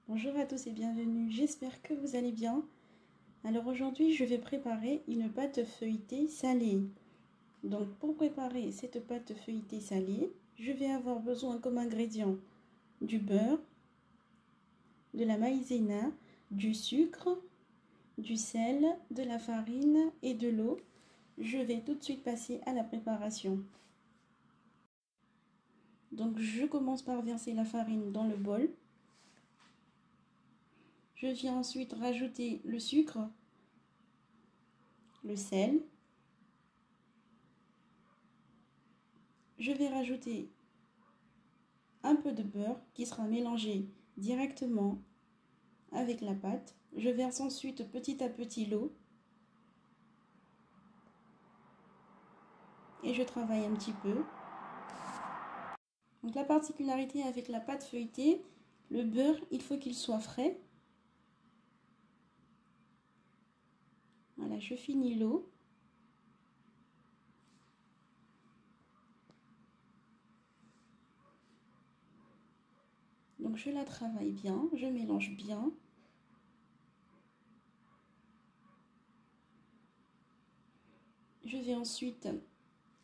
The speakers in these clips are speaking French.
Bonjour à tous et bienvenue, j'espère que vous allez bien. Alors aujourd'hui je vais préparer une pâte feuilletée salée. Donc pour préparer cette pâte feuilletée salée, je vais avoir besoin comme ingrédients du beurre, de la maïzena, du sucre, du sel, de la farine et de l'eau. Je vais tout de suite passer à la préparation. Donc je commence par verser la farine dans le bol. Je viens ensuite rajouter le sucre, le sel. Je vais rajouter un peu de beurre qui sera mélangé directement avec la pâte. Je verse ensuite petit à petit l'eau et je travaille un petit peu. Donc la particularité avec la pâte feuilletée, le beurre, il faut qu'il soit frais. Voilà, je finis l'eau. Donc je la travaille bien, je mélange bien. Je vais ensuite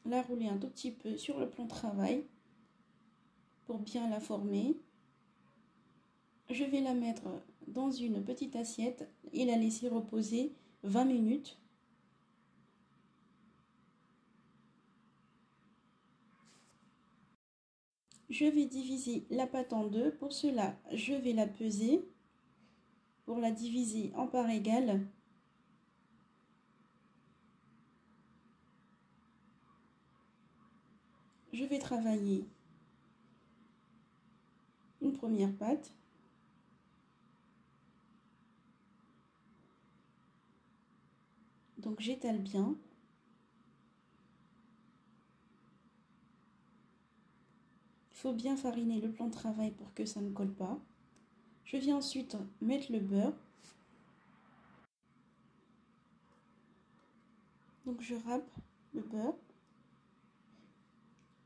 la rouler un tout petit peu sur le plan de travail pour bien la former. Je vais la mettre dans une petite assiette et la laisser reposer 20 minutes. Je vais diviser la pâte en deux. Pour cela, je vais la peser pour la diviser en parts égales. Je vais travailler une première pâte. Donc j'étale bien. Il faut bien fariner le plan de travail pour que ça ne colle pas. Je viens ensuite mettre le beurre. Donc je râpe le beurre.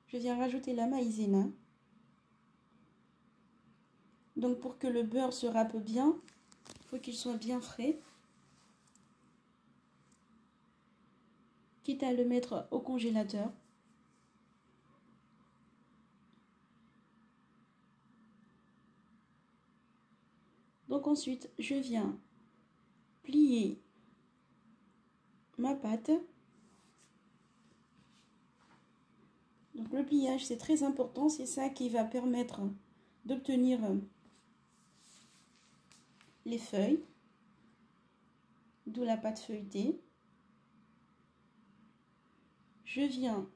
Je viens rajouter la maïzena. Donc pour que le beurre se râpe bien, il faut qu'il soit bien frais. Quitte à le mettre au congélateur. Donc ensuite, je viens plier ma pâte. Donc le pliage, c'est très important, c'est ça qui va permettre d'obtenir les feuilles, d'où la pâte feuilletée. Je viens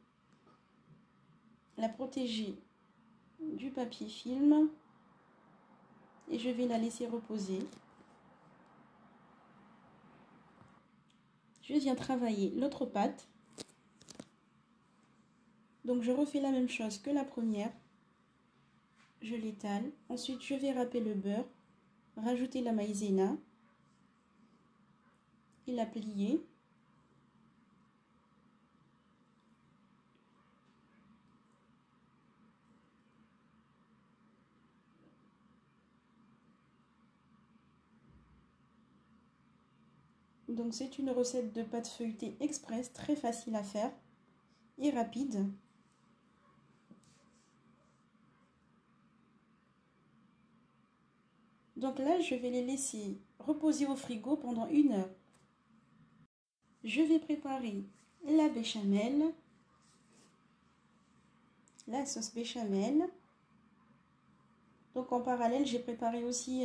la protéger du papier film et je vais la laisser reposer. Je viens travailler l'autre pâte. Donc je refais la même chose que la première. Je l'étale. Ensuite, je vais râper le beurre, rajouter la maïzena et la plier. Donc c'est une recette de pâte feuilletée express, très facile à faire et rapide. Donc là, je vais les laisser reposer au frigo pendant 1 heure. Je vais préparer la béchamel, la sauce béchamel. Donc en parallèle, j'ai préparé aussi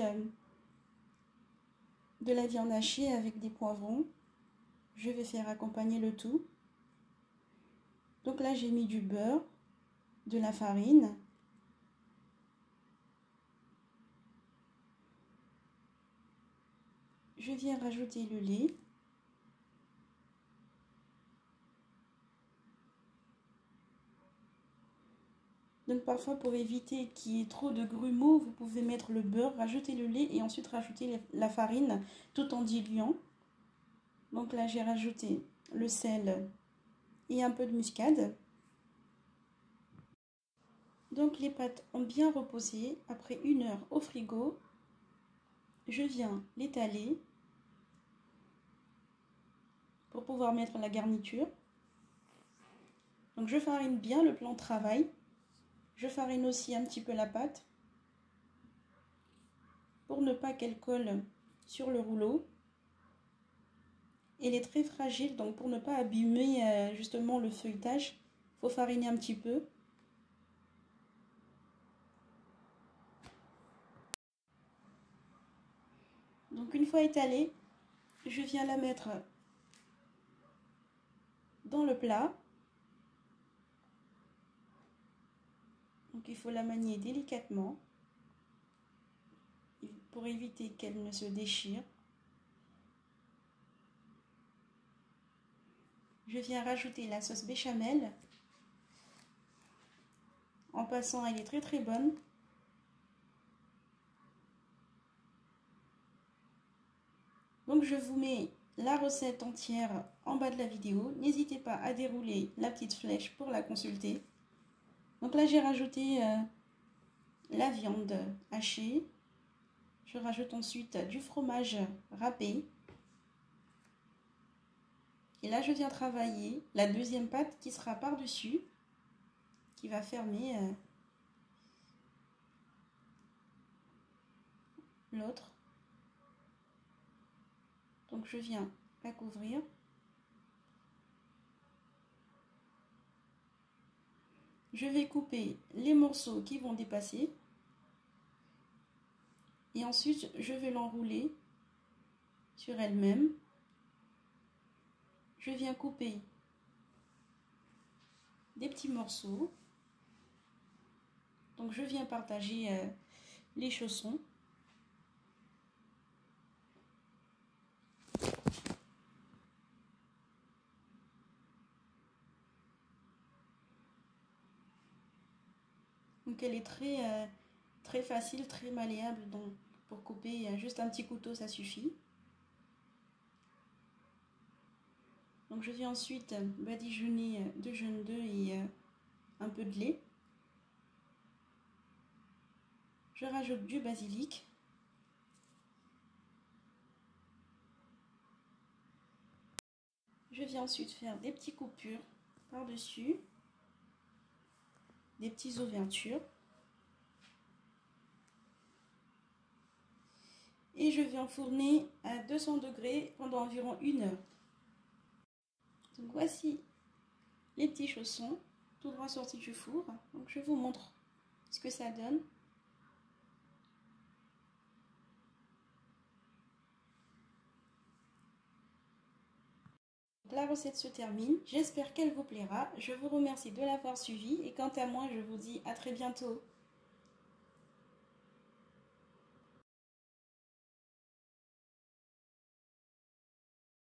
de la viande hachée avec des poivrons. Je vais faire accompagner le tout. Donc là, j'ai mis du beurre, de la farine. Je viens rajouter le lait. Donc parfois, pour éviter qu'il y ait trop de grumeaux, vous pouvez mettre le beurre, rajouter le lait et ensuite rajouter la farine tout en diluant. Donc là, j'ai rajouté le sel et un peu de muscade. Donc les pâtes ont bien reposé après 1 heure au frigo. je viens l'étaler pour pouvoir mettre la garniture. Donc je farine bien le plan de travail. Je farine aussi un petit peu la pâte pour ne pas qu'elle colle sur le rouleau. Elle est très fragile, donc pour ne pas abîmer justement le feuilletage, il faut fariner un petit peu. Donc une fois étalée, je viens la mettre dans le plat. Donc il faut la manier délicatement pour éviter qu'elle ne se déchire. Je viens rajouter la sauce béchamel. En passant, elle est très très bonne. Donc je vous mets la recette entière en bas de la vidéo. N'hésitez pas à dérouler la petite flèche pour la consulter. Donc là j'ai rajouté la viande hachée. Je rajoute ensuite du fromage râpé. Et là je viens travailler la deuxième pâte qui sera par-dessus, qui va fermer l'autre. Donc je viens la couvrir. Je vais couper les morceaux qui vont dépasser. Et ensuite, je vais l'enrouler sur elle-même. Je viens couper des petits morceaux. Donc je viens partager les chaussons. Donc elle est très facile, très malléable. Donc pour couper, juste un petit couteau, ça suffit. Donc je viens ensuite badigeonner de jaune d'œuf et un peu de lait. Je rajoute du basilic. Je viens ensuite faire des petites coupures par-dessus, des petites ouvertures. Et je vais enfourner à 200 degrés pendant environ 1 heure. Donc voici les petits chaussons tout droit sortis du four. Donc je vous montre ce que ça donne. La recette se termine. J'espère qu'elle vous plaira. Je vous remercie de l'avoir suivie et quant à moi, je vous dis à très bientôt.